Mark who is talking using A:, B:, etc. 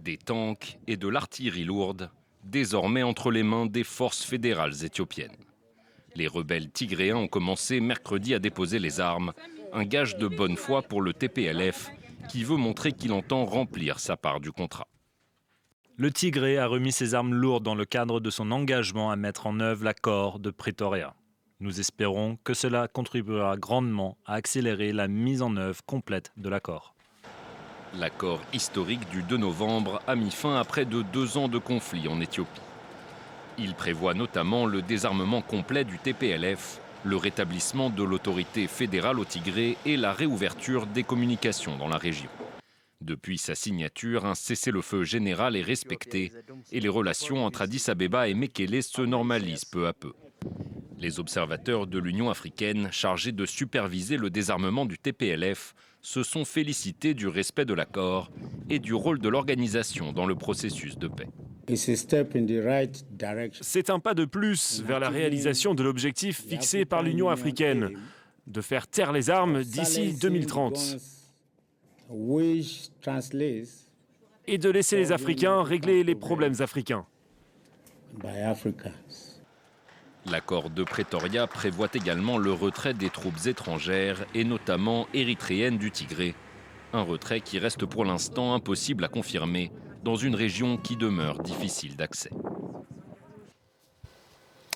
A: Des tanks et de l'artillerie lourde, désormais entre les mains des forces fédérales éthiopiennes. Les rebelles tigréens ont commencé mercredi à déposer les armes, un gage de bonne foi pour le TPLF qui veut montrer qu'il entend remplir sa part du contrat.
B: Le Tigré a remis ses armes lourdes dans le cadre de son engagement à mettre en œuvre l'accord de Pretoria. Nous espérons que cela contribuera grandement à accélérer la mise en œuvre complète de l'accord.
A: L'accord historique du 2 novembre a mis fin à près de 2 ans de conflit en Éthiopie. Il prévoit notamment le désarmement complet du TPLF, le rétablissement de l'autorité fédérale au Tigré et la réouverture des communications dans la région. Depuis sa signature, un cessez-le-feu général est respecté et les relations entre Addis Abeba et Mekele se normalisent peu à peu. Les observateurs de l'Union africaine chargés de superviser le désarmement du TPLF se sont félicités du respect de l'accord et du rôle de l'organisation dans le processus de paix.
C: C'est un pas de plus vers la réalisation de l'objectif fixé par l'Union africaine, de faire taire les armes d'ici 2030 et de laisser les Africains régler les problèmes africains.
A: L'accord de Pretoria prévoit également le retrait des troupes étrangères et notamment érythréennes du Tigré. Un retrait qui reste pour l'instant impossible à confirmer dans une région qui demeure difficile d'accès.